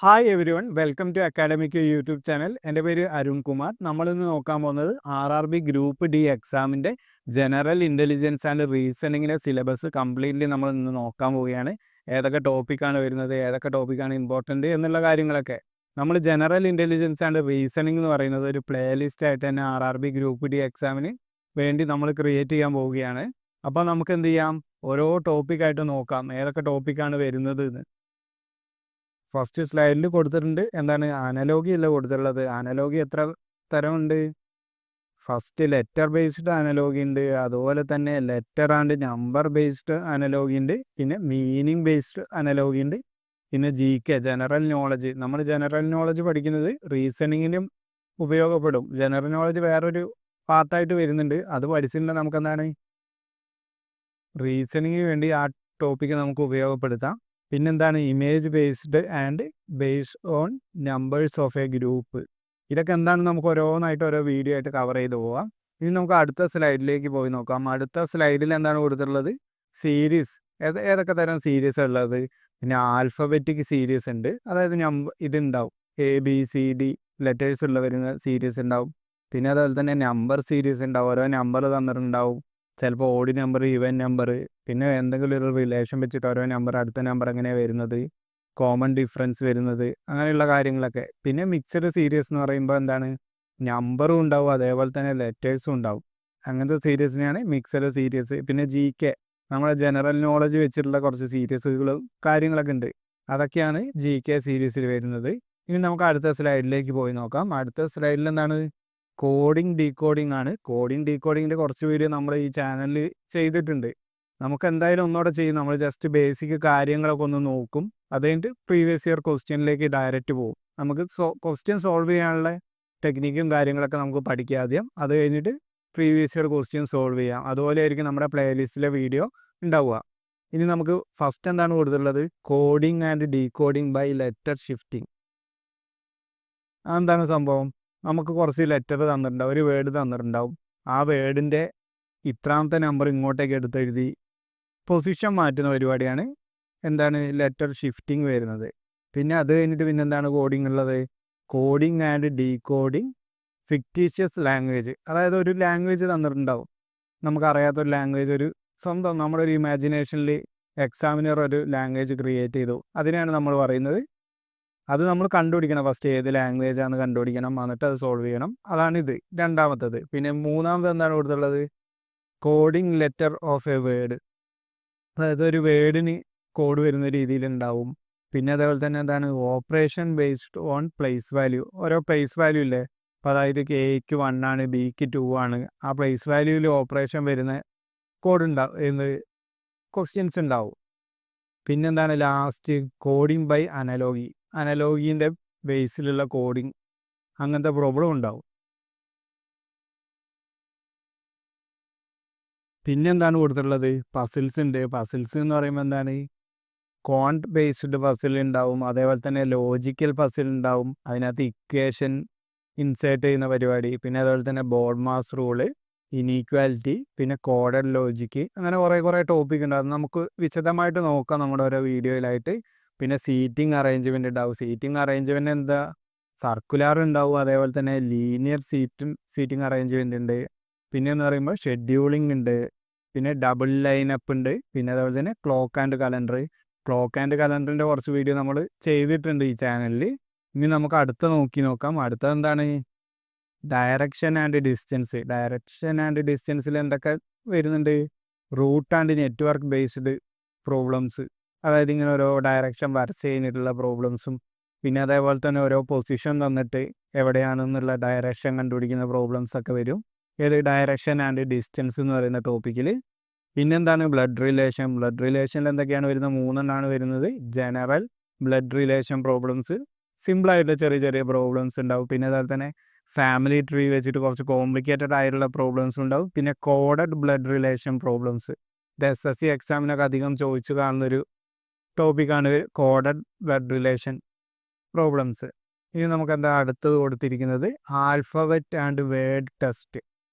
Hi everyone welcome to academic YouTube channel. എൻ്റെ പേര് അരുൺ കുമാർ. നമ്മളിന്ന് നോക്കാൻ പോകുന്നത് RRB ഗ്രൂപ്പ് ഡി എക്സാമിൻ്റെ ജനറൽ ഇൻ്റലിജൻസ് ആൻഡ് റീസണിങ്ങിൻ്റെ സിലബസ് കംപ്ലീറ്റ്ലി നമ്മൾ ഇന്ന് നോക്കാൻ പോവുകയാണ്. ഏതൊക്കെ ടോപ്പിക്കാണ് വരുന്നത്, ഏതൊക്കെ ടോപ്പിക്കാണ് ഇമ്പോർട്ടൻ്റ് എന്നുള്ള കാര്യങ്ങളൊക്കെ. നമ്മൾ ജനറൽ ഇൻ്റലിജൻസ് ആൻഡ് റീസണിങ് എന്ന് പറയുന്നത് ഒരു പ്ലേലിസ്റ്റ് ആയിട്ട് തന്നെ RRB ഗ്രൂപ്പ് ഡി എക്സാമിന് വേണ്ടി നമ്മൾ ക്രിയേറ്റ് ചെയ്യാൻ പോവുകയാണ്. അപ്പോൾ നമുക്ക് എന്ത് ചെയ്യാം, ഓരോ ടോപ്പിക്കായിട്ട് നോക്കാം ഏതൊക്കെ ടോപ്പിക്കാണ് വരുന്നത് എന്ന്. ഫസ്റ്റ് സ്ലൈഡിൽ കൊടുത്തിട്ടുണ്ട് എന്താണ് അനലോഗി അല്ല കൊടുത്തിട്ടുള്ളത്. അനലോഗി എത്ര തരമുണ്ട്? ഫസ്റ്റ് ലെറ്റർ ബേസ്ഡ് അനലോഗി ഉണ്ട്, അതുപോലെ തന്നെ letter and number based analogy ഉണ്ട്, പിന്നെ മീനിങ് ബേസ്ഡ് അനലോഗി ഉണ്ട്, പിന്നെ GK ജനറൽ നോളജ്. നമ്മൾ ജനറൽ നോളജ് പഠിക്കുന്നത് റീസണിങ്ങിനും ഉപയോഗപ്പെടും. ജനറൽ നോളജ് വേറൊരു പാർട്ടായിട്ട് വരുന്നുണ്ട്, അത് പഠിച്ചിട്ടുണ്ടെങ്കിൽ നമുക്ക് എന്താണ് റീസണിങ്ങിന് വേണ്ടി ആ ടോപ്പിക്ക് നമുക്ക് ഉപയോഗപ്പെടുത്താം. പിന്നെന്താണ് image based and based on numbers of A group. ഇതൊക്കെ എന്താണെന്ന് നമുക്ക് ഓരോന്നായിട്ട് ഓരോ വീഡിയോ ആയിട്ട് കവർ ചെയ്ത് പോവാം. ഇനി നമുക്ക് അടുത്ത സ്ലൈഡിലേക്ക് പോയി നോക്കാം. അടുത്ത സ്ലൈഡിൽ എന്താണ് കൊടുത്തിട്ടുള്ളത്? സീരീസ്. ഏതൊക്കെ തരം സീരീസ് ഉള്ളത്? പിന്നെ ആൽഫബറ്റിക് സീരീസ് ഉണ്ട്, അതായത് ഇതുണ്ടാവും ABCD ലെറ്റേഴ്സ് ഉള്ള വരുന്ന സീരീസ് ഉണ്ടാവും. പിന്നെ അതുപോലെ തന്നെ നമ്പർ സീരീസ് ഉണ്ടാവും, ഓരോ നമ്പർ തന്നിട്ടുണ്ടാവും. ചിലപ്പോൾ ഓഡ് നമ്പർ, ഈവൻ നമ്പർ, പിന്നെ എന്തെങ്കിലും ഒരു റിലേഷൻ വെച്ചിട്ട് ഓരോ നമ്പർ അടുത്ത നമ്പർ എങ്ങനെയാണ് വരുന്നത്, കോമൺ ഡിഫറൻസ് വരുന്നത്, അങ്ങനെയുള്ള കാര്യങ്ങളൊക്കെ. പിന്നെ മിക്സഡ് സീരീസ് എന്ന് പറയുമ്പോൾ എന്താണ്, നമ്പറും ഉണ്ടാവും അതേപോലെ തന്നെ ലെറ്റേഴ്സും ഉണ്ടാവും. അങ്ങനത്തെ സീരീസിനെയാണ് മിക്സഡ് സീരീസ്. പിന്നെ GK നമ്മളെ ജനറൽ നോളജ് വെച്ചിട്ടുള്ള കുറച്ച് സീരീസുകളും കാര്യങ്ങളൊക്കെ ഉണ്ട്, അതൊക്കെയാണ് GK സീരീസിൽ വരുന്നത്. ഇനി നമുക്ക് അടുത്ത സ്ലൈഡിലേക്ക് പോയി നോക്കാം. അടുത്ത സ്ലൈഡിൽ എന്താണ്, കോഡിങ് ഡീകോഡിങ് ആണ്. കോഡിങ് ഡീകോഡിങ്ങിൻ്റെ കുറച്ച് വീഡിയോ നമ്മൾ ഈ ചാനലിൽ ചെയ്തിട്ടുണ്ട്. നമുക്ക് എന്തായാലും ഒന്നുകൂടെ ചെയ്യും. നമ്മൾ ജസ്റ്റ് ബേസിക് കാര്യങ്ങളൊക്കെ ഒന്ന് നോക്കും, അത് കഴിഞ്ഞിട്ട് പ്രീവിയസ് ഇയർ ക്വസ്റ്റ്യനിലേക്ക് ഡയറക്റ്റ് പോകും. നമുക്ക് ക്വസ്റ്റ്യൻ സോൾവ് ചെയ്യാനുള്ള ടെക്നിക്കും കാര്യങ്ങളൊക്കെ നമുക്ക് പഠിക്കുക ആദ്യം, അത് കഴിഞ്ഞിട്ട് പ്രീവിയസ് ഇയർ ക്വസ്റ്റ്യൻ സോൾവ് ചെയ്യാം. അതുപോലെ ആയിരിക്കും നമ്മുടെ പ്ലേലിസ്റ്റിലെ വീഡിയോ ഉണ്ടാവുക. ഇനി നമുക്ക് ഫസ്റ്റ് എന്താണ് കൊടുത്തിട്ടുള്ളത്? Coding and decoding by letter shifting. അതെന്താണ് സംഭവം? നമുക്ക് കുറച്ച് ലെറ്റർ തന്നിട്ടുണ്ടാവും, ഒരു വേർഡ് തന്നിട്ടുണ്ടാവും. ആ വേർഡിൻ്റെ ഇത്രാമത്തെ നമ്പർ ഇങ്ങോട്ടേക്ക് എടുത്തെഴുതി പൊസിഷൻ മാറ്റുന്ന പരിപാടിയാണ് എന്താണ് ലെറ്റർ ഷിഫ്റ്റിംഗ് വരുന്നത്. പിന്നെ അത് കഴിഞ്ഞിട്ട് പിന്നെ എന്താണ് കോഡിംഗ് ഉള്ളത്? Coding and decoding fictitious language. അതായത് ഒരു ലാംഗ്വേജ് തന്നിട്ടുണ്ടാവും, നമുക്കറിയാത്തൊരു ലാംഗ്വേജ്, ഒരു സ്വന്തം നമ്മുടെ ഒരു ഇമാജിനേഷനിൽ എക്സാമിനർ ഒരു ലാംഗ്വേജ് ക്രിയേറ്റ് ചെയ്തു, അതിനെയാണ് നമ്മൾ പറയുന്നത്. അത് നമ്മൾ കണ്ടുപിടിക്കണം, ഫസ്റ്റ് ഏത് ലാംഗ്വേജ് ആണെന്ന് കണ്ടുപിടിക്കണം, എന്നിട്ട് അത് സോൾവ് ചെയ്യണം. അതാണിത് രണ്ടാമത്തത്. പിന്നെ മൂന്നാമത് എന്താണ് കൊടുത്തുള്ളത്? Coding letter of a word. അതായത് ഒരു വേർഡിന് കോഡ് വരുന്ന രീതിയിലുണ്ടാവും. പിന്നെ അതേപോലെ തന്നെ എന്താണ് operation based on place value. ഓരോ പ്ലേസ് വാല്യൂ ഇല്ലേ, അപ്പോൾ അതായത് Aക്ക് 1 ആണ്, Bക്ക് 2 ആണ്, ആ പ്ലേസ് വാല്യൂവിൽ ഓപ്പറേഷൻ വരുന്ന കോഡ് ഉണ്ടാവും, ക്വസ്റ്റ്യൻസ് ഉണ്ടാവും. പിന്നെന്താണ് ലാസ്റ്റ് കോഡിംഗ് ബൈ അനലോഗി. അനലോഗീൻ്റെ ബേസിലുള്ള കോഡിങ്, അങ്ങനത്തെ പ്രോബ്ലം ഉണ്ടാവും. പിന്നെന്താണ് കൊടുത്തിട്ടുള്ളത്? പസിൽസ് ഉണ്ട്. പസിൽസ് എന്ന് പറയുമ്പോൾ എന്താണ്, ക്വാണ്ട് ബേസ്ഡ് പസിൽ ഉണ്ടാവും, അതേപോലെ തന്നെ ലോജിക്കൽ പസിൽ ഉണ്ടാവും, അതിനകത്ത് ഇക്വേഷൻ ഇൻസേർട്ട് ചെയ്യുന്ന പരിപാടി, പിന്നെ അതുപോലെ തന്നെ ബോർഡ് മാസ് റൂള്, ഇനീക്വാലിറ്റി, പിന്നെ കോഡഡ് ലോജിക്ക്, അങ്ങനെ കുറേ ടോപ്പിക് ഉണ്ട്. അത് നമുക്ക് വിശദമായിട്ട് നോക്കാം നമ്മുടെ ഓരോ വീഡിയോയിലായിട്ട്. പിന്നെ സീറ്റിംഗ് അറേഞ്ച്മെൻറ്റ് ഉണ്ടാവും. സീറ്റിംഗ് അറേഞ്ച്മെൻറ്റ് എന്താ, സർക്കുലർ ഉണ്ടാവും, അതേപോലെ തന്നെ ലീനിയർ സീറ്റിംഗ് അറേഞ്ച്മെൻറ്റ് ഉണ്ട്. പിന്നെ എന്ന് പറയുമ്പോൾ ഷെഡ്യൂളിംഗ് ഉണ്ട്, പിന്നെ ഡബിൾ ലൈനപ്പ് ഉണ്ട്, പിന്നെ അതേപോലെ തന്നെ ക്ലോക്ക് ആൻഡ് കലണ്ടറിൻ്റെ കുറച്ച് വീഡിയോ നമ്മൾ ചെയ്തിട്ടുണ്ട് ഈ ചാനലിൽ. ഇനി നമുക്ക് അടുത്ത നോക്കാം. അടുത്തത് എന്താണ്? ഡയറക്ഷൻ ആൻഡ് ഡിസ്റ്റൻസിൽ എന്തൊക്കെ വരുന്നുണ്ട്? Route and network based problems, അതായത് ഇങ്ങനെ ഓരോ ഡയറക്ഷൻ വരച്ച് കഴിഞ്ഞിട്ടുള്ള പ്രോബ്ലംസും, പിന്നെ അതേപോലെ തന്നെ ഓരോ പൊസിഷൻ തന്നിട്ട് എവിടെയാണെന്നുള്ള ഡയറക്ഷൻ കണ്ടുപിടിക്കുന്ന പ്രോബ്ലംസ് ഒക്കെ വരും. ഏത് ഡയറക്ഷൻ ആൻഡ് ഡിസ്റ്റൻസ് എന്ന് പറയുന്ന ടോപ്പിക്കിൽ. പിന്നെന്താണ് ബ്ലഡ് റിലേഷനിൽ എന്തൊക്കെയാണ് വരുന്നത്? 3 എണ്ണമാണ് വരുന്നത്. ജനറൽ ബ്ലഡ് റിലേഷൻ പ്രോബ്ലംസ്, സിമ്പിളായിട്ട് ചെറിയ പ്രോബ്ലംസ് ഉണ്ടാവും. പിന്നെ അതുപോലെ തന്നെ ഫാമിലി ട്രീ വെച്ചിട്ട് കുറച്ച് കോംപ്ലിക്കേറ്റഡ് ആയിട്ടുള്ള പ്രോബ്ലംസ് ഉണ്ടാവും. പിന്നെ കോഡഡ് ബ്ലഡ് റിലേഷൻ പ്രോബ്ലംസ്, ഇത് SSC എക്സാമിനൊക്കെ അധികം ചോദിച്ചു കാണുന്നൊരു ടോപ്പിക്കാണ് കോഡഡ് ബ്ലഡ് റിലേഷൻ പ്രോബ്ലംസ്. ഇനി നമുക്ക് എന്താ അടുത്തത് കൊടുത്തിരിക്കുന്നത്? Alphabet and word test.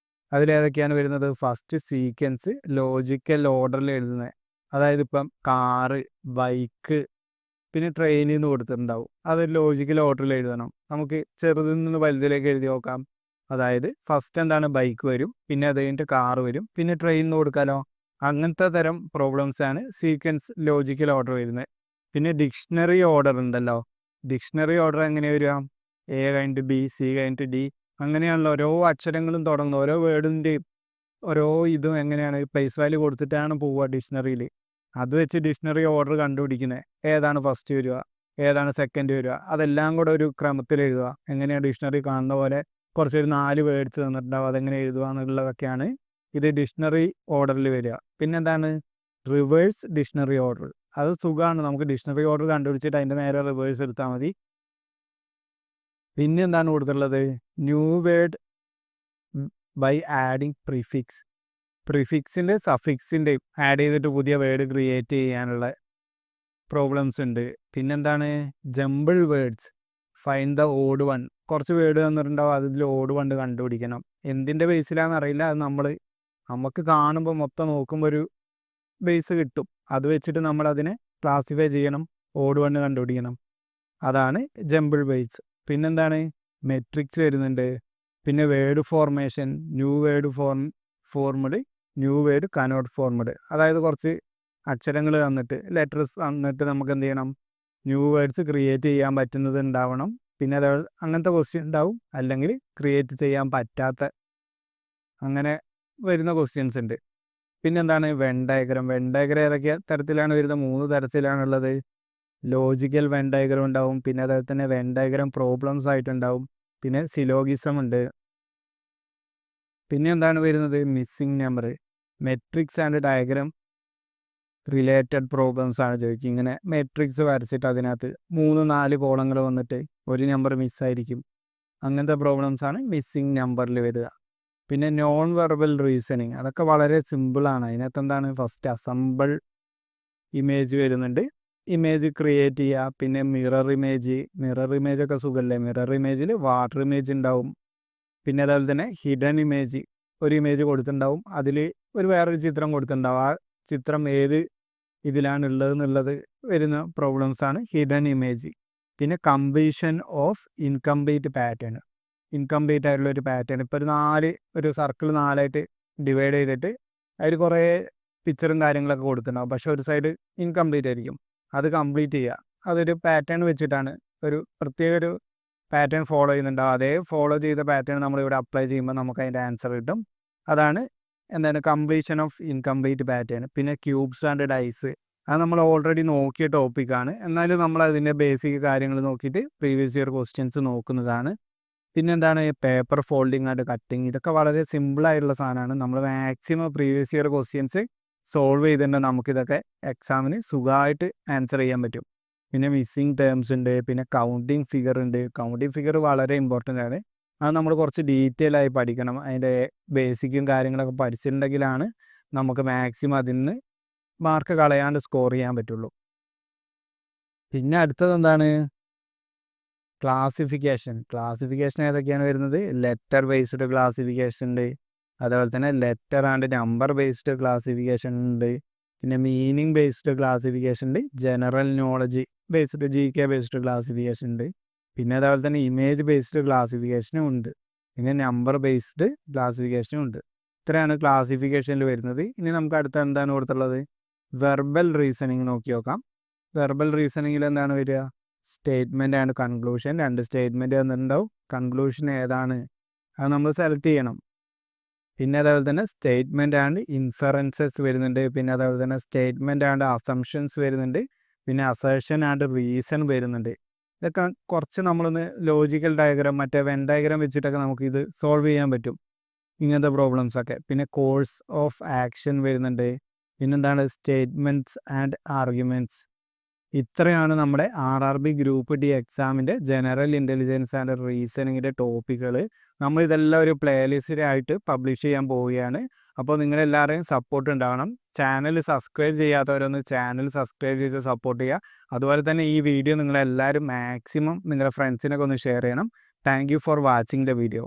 അതിലേതൊക്കെയാണ് വരുന്നത്? ഫസ്റ്റ് സീക്വൻസ് ലോജിക്കൽ ഓർഡറിൽ എഴുതുന്നത്, അതായത് ഇപ്പം കാറ്, ബൈക്ക്, പിന്നെ ട്രെയിനിൽ നിന്ന് കൊടുത്തിട്ടുണ്ടാവും. അത് ലോജിക്കൽ ഓർഡറിൽ എഴുതണം. നമുക്ക് ചെറുതിൽ നിന്ന് വലുതിലേക്ക് എഴുതി നോക്കാം. അതായത് ഫസ്റ്റ് എന്താണ് ബൈക്ക് വരും, പിന്നെ അത് കഴിഞ്ഞിട്ട് കാറ് വരും, പിന്നെ ട്രെയിനിൽ നിന്ന് കൊടുക്കാലോ. അങ്ങനത്തെ തരം പ്രോബ്ലംസ് ആണ് സീക്വൻസ് ലോജിക്കൽ ഓർഡർ വരുന്നത്. പിന്നെ ഡിക്ഷണറി ഓർഡർ ഉണ്ടല്ലോ. ഡിക്ഷണറി ഓർഡർ എങ്ങനെ വരിക? എ കഴിഞ്ഞിട്ട് ബി, സി കഴിഞ്ഞിട്ട് ഡി, അങ്ങനെയാണല്ലോ ഓരോ അക്ഷരങ്ങളും തുടങ്ങുന്നത്. ഓരോ വേർഡിൻ്റെയും ഓരോ ഇതും എങ്ങനെയാണ് പ്ലേസ് വാല്യൂ കൊടുത്തിട്ടാണ് പോവുക ഡിക്ഷണറിയിൽ. അത് വെച്ച് ഡിക്ഷണറി ഓർഡർ കണ്ടുപിടിക്കുന്നത്. ഏതാണ് ഫസ്റ്റ് വരിക, ഏതാണ് സെക്കൻഡ് വരിക, അതെല്ലാം കൂടെ ഒരു ക്രമത്തിൽ എഴുതുക. എങ്ങനെയാണ് ഡിക്ഷണറി കാണുന്ന പോലെ കുറച്ചൊരു 4 വേർഡ്സ് തന്നിട്ടുണ്ടാവും, അതെങ്ങനെ എഴുതുക എന്നുള്ളതൊക്കെയാണ് ഇത് ഡിക്ഷണറി ഓർഡറിൽ വരിക. പിന്നെന്താണ് റിവേഴ്സ് ഡിക്ഷണറി ഓർഡർ. അത് സുഖമാണ്, നമുക്ക് ഡിക്ഷണറി ഓർഡർ കണ്ടുപിടിച്ചിട്ട് അതിൻ്റെ നേരെ റിവേഴ്സ് എടുത്താൽ മതി. പിന്നെ എന്താണ് കൊടുത്തിട്ടുള്ളത്? New word by adding prefix. പ്രിഫിക്സിൻ്റെ സഫിക്സിൻ്റെയും ആഡ് ചെയ്തിട്ട് പുതിയ വേർഡ് ക്രിയേറ്റ് ചെയ്യാനുള്ള പ്രോബ്ലംസ് ഉണ്ട്. പിന്നെന്താണ് jumble words, find the odd one. കുറച്ച് വേർഡ് തന്നിട്ടുണ്ടാവും, അതിൽ ഓഡ് വൺ കണ്ടുപിടിക്കണം. എന്തിൻ്റെ ബേസിലാണെന്ന് അറിയില്ല, അത് നമുക്ക് കാണുമ്പോൾ മൊത്തം നോക്കുമ്പോൾ ഒരു ബേസ് കിട്ടും. അത് വെച്ചിട്ട് നമ്മളതിനെ ക്ലാസിഫൈ ചെയ്യണം, ഓഡ് വൺ കണ്ടുപിടിക്കണം. അതാണ് ജംബിൾ വേർഡ്സ്. പിന്നെന്താണ് മെട്രിക്സ് വരുന്നുണ്ട്. പിന്നെ word formation, new word formed, new word cannot formed. അതായത് കുറച്ച് അക്ഷരങ്ങൾ തന്നിട്ട് ലെറ്റേഴ്സ് തന്നിട്ട് നമുക്ക് എന്ത് ചെയ്യണം, ന്യൂ വേർഡ്സ് ക്രിയേറ്റ് ചെയ്യാൻ പറ്റുന്നത് ഉണ്ടാവണം. പിന്നെ അത് അങ്ങനത്തെ ക്വസ്റ്റ്യൻ ഉണ്ടാവും, അല്ലെങ്കിൽ ക്രിയേറ്റ് ചെയ്യാൻ പറ്റാത്ത അങ്ങനെ വരുന്ന ക്വസ്റ്റ്യൻസ് ഉണ്ട്. പിന്നെന്താണ് വെൻ ഡയഗ്രം. വെൻ ഡയഗ്രം ഏതൊക്കെ തരത്തിലാണ് വരുന്നത്? 3 തരത്തിലാണുള്ളത്. ലോജിക്കൽ വെൻ ഡയഗ്രം ഉണ്ടാവും, പിന്നെ അതുപോലെ തന്നെ വെൻ ഡയഗ്രം പ്രോബ്ലംസ് ആയിട്ടുണ്ടാവും, പിന്നെ സിലോഗിസം ഉണ്ട്. പിന്നെ എന്താണ് വരുന്നത്? Missing number. Matrix and diagram related problems ആണ് ചോദിക്കുക. ഇങ്ങനെ മെട്രിക്സ് വരച്ചിട്ട് അതിനകത്ത് 3-4 കോളങ്ങൾ വന്നിട്ട് ഒരു നമ്പർ മിസ്സായിരിക്കും. അങ്ങനത്തെ പ്രോബ്ലംസ് ആണ് മിസ്സിംഗ് നമ്പറിൽ വരിക. പിന്നെ നോൺ വെർബൽ റീസണിങ്, അതൊക്കെ വളരെ സിമ്പിളാണ്. അതിനകത്ത് എന്താണ് ഫസ്റ്റ് അസംബിൾ ഇമേജ് വരുന്നുണ്ട്, ഇമേജ് ക്രിയേറ്റ് ചെയ്യുക. പിന്നെ മിറർ ഇമേജ് ഒക്കെ സുഖമല്ലേ. മിറർ ഇമേജിൽ വാട്ടർ ഇമേജ് ഉണ്ടാവും. പിന്നെ അതുപോലെ തന്നെ ഹിഡൻ ഇമേജ്, ഒരു ഇമേജ് കൊടുത്തിട്ടുണ്ടാവും, അതിൽ വേറൊരു ചിത്രം കൊടുത്തിട്ടുണ്ടാവും. ആ ചിത്രം ഏത് ഇതിലാണ് ഉള്ളത് എന്നുള്ളത് വരുന്ന പ്രോബ്ലംസ് ആണ് ഹിഡൻ ഇമേജ്. പിന്നെ completion of incomplete pattern. Incomplete ആയിട്ടുള്ള ഒരു പാറ്റേൺ, ഇപ്പോൾ ഒരു സർക്കിൾ 4ആയിട്ട് ഡിവൈഡ് ചെയ്തിട്ട് അതിൽ കുറേ പിക്ചറും കാര്യങ്ങളൊക്കെ കൊടുത്തിട്ടുണ്ടാവും, പക്ഷെ ഒരു സൈഡ് ഇൻകംപ്ലീറ്റ് ആയിരിക്കും. അത് കംപ്ലീറ്റ് ചെയ്യുക. അതൊരു പാറ്റേൺ വെച്ചിട്ടാണ്, ഒരു പ്രത്യേക ഒരു പാറ്റേൺ ഫോളോ ചെയ്യുന്നുണ്ടാവും. അതേ ഫോളോ ചെയ്ത പാറ്റേൺ നമ്മളിവിടെ അപ്ലൈ ചെയ്യുമ്പോൾ നമുക്ക് അതിൻ്റെ ആൻസർ കിട്ടും. അതാണ് എന്താണ് കംപ്ലീഷൻ ഓഫ് ഇൻകംപ്ലീറ്റ് പാറ്റേൺ. പിന്നെ ക്യൂബ്സ് ആൻഡ് ഡൈസ്, അത് നമ്മൾ ഓൾറെഡി നോക്കിയ ടോപ്പിക്കാണ്, എന്നാലും നമ്മൾ അതിൻ്റെ ബേസിക് കാര്യങ്ങൾ നോക്കിയിട്ട് പ്രീവിയസ് ഇയർ ക്വസ്റ്റ്യൻസ് നോക്കുന്നതാണ്. പിന്നെന്താണ് പേപ്പർ ഫോൾഡിങ് ആൻഡ് കട്ടിങ്. ഇതൊക്കെ വളരെ സിമ്പിളായിട്ടുള്ള സാധനമാണ്. നമ്മൾ maximum previous year questions solve ചെയ്തിട്ടുണ്ടെങ്കിൽ നമുക്കിതൊക്കെ എക്സാമിന് സുഖമായിട്ട് ആൻസർ ചെയ്യാൻ പറ്റും. പിന്നെ മിസ്സിങ് ടേംസ് ഉണ്ട്, പിന്നെ കൗണ്ടിങ് ഫിഗർ ഉണ്ട്. കൗണ്ടിങ് ഫിഗർ വളരെ ഇമ്പോർട്ടൻ്റ് ആണ്. അത് നമ്മൾ കുറച്ച് ഡീറ്റെയിൽ ആയി പഠിക്കണം. അതിൻ്റെ ബേസിക്കും കാര്യങ്ങളൊക്കെ പഠിച്ചിട്ടുണ്ടെങ്കിലാണ് നമുക്ക് മാക്സിമം അതിൽ നിന്ന് മാർക്ക് കളയാണ്ട് സ്കോർ ചെയ്യാൻ പറ്റുള്ളൂ. പിന്നെ അടുത്തത് എന്താണ് ക്ലാസിഫിക്കേഷൻ ഏതൊക്കെയാണ് വരുന്നത്? ലെറ്റർ ബേസ്ഡ് ക്ലാസിഫിക്കേഷൻ ഉണ്ട്, അതുപോലെ തന്നെ letter and number based classification ഉണ്ട്, പിന്നെ മീനിങ് ബേസ്ഡ് ക്ലാസിഫിക്കേഷൻ ഉണ്ട്, general knowledge based GK based classification ഉണ്ട്, പിന്നെ അതുപോലെ തന്നെ ഇമേജ് ബേസ്ഡ് ക്ലാസിഫിക്കേഷനും ഉണ്ട്, പിന്നെ നമ്പർ ബേസ്ഡ് ക്ലാസിഫിക്കേഷനും ഉണ്ട്. ഇത്രയാണ് ക്ലാസിഫിക്കേഷനിൽ വരുന്നത്. ഇനി നമുക്ക് അടുത്ത എന്താണ് കൊടുത്തുള്ളത്? വെർബൽ റീസണിങ് നോക്കി നോക്കാം. വെർബൽ റീസണിങ്ങിൽ എന്താണ് വരിക? Statement and conclusion. 2 സ്റ്റേറ്റ്മെൻറ്റ് തന്നിട്ടുണ്ടാവും, കൺക്ലൂഷൻ ഏതാണ് അത് നമ്മൾ സെലക്ട് ചെയ്യണം. പിന്നെ അതേപോലെ തന്നെ സ്റ്റേറ്റ്മെൻ്റ് ആൻഡ് ഇൻഫറൻസസ് വരുന്നുണ്ട്, പിന്നെ അതേപോലെ തന്നെ സ്റ്റേറ്റ്മെൻ്റ് ആൻഡ് അസംഷൻസ് വരുന്നുണ്ട്, പിന്നെ അസേർഷൻ ആൻഡ് റീസൺ വരുന്നുണ്ട്. ഇതൊക്കെ കുറച്ച് നമ്മളൊന്ന് ലോജിക്കൽ ഡയഗ്രാം, മറ്റേ വെൻ ഡയഗ്രാം വെച്ചിട്ടൊക്കെ നമുക്ക് ഇത് സോൾവ് ചെയ്യാൻ പറ്റും, ഇങ്ങനത്തെ പ്രോബ്ലംസൊക്കെ. പിന്നെ കോഴ്സ് ഓഫ് ആക്ഷൻ വരുന്നുണ്ട്, പിന്നെന്താണ് സ്റ്റേറ്റ്മെൻറ്റ്സ് ആൻഡ് ആർഗ്യുമെൻറ്റ്സ്. ഇത്രയാണ് നമ്മുടെ RRB ഗ്രൂപ്പ് D എക്സാമിൻ്റെ ജനറൽ ഇൻ്റലിജൻസ് ആൻഡ് റീസണിങ്ങിൻ്റെ ടോപ്പിക്കുകൾ. നമ്മളിതെല്ലാം ഒരു പ്ലേലിസ്റ്റിലായിട്ട് പബ്ലിഷ് ചെയ്യാൻ പോവുകയാണ്. അപ്പോൾ നിങ്ങളെല്ലാവരെയും സപ്പോർട്ട് ഉണ്ടാവണം. ചാനൽ സബ്സ്ക്രൈബ് ചെയ്യാത്തവരൊന്ന് ചാനൽ സബ്സ്ക്രൈബ് ചെയ്ത് സപ്പോർട്ട് ചെയ്യുക. അതുപോലെ തന്നെ ഈ വീഡിയോ നിങ്ങളെല്ലാവരും മാക്സിമം നിങ്ങളുടെ ഫ്രണ്ട്സിനൊക്കെ ഒന്ന് ഷെയർ ചെയ്യണം. Thank you for watching the video.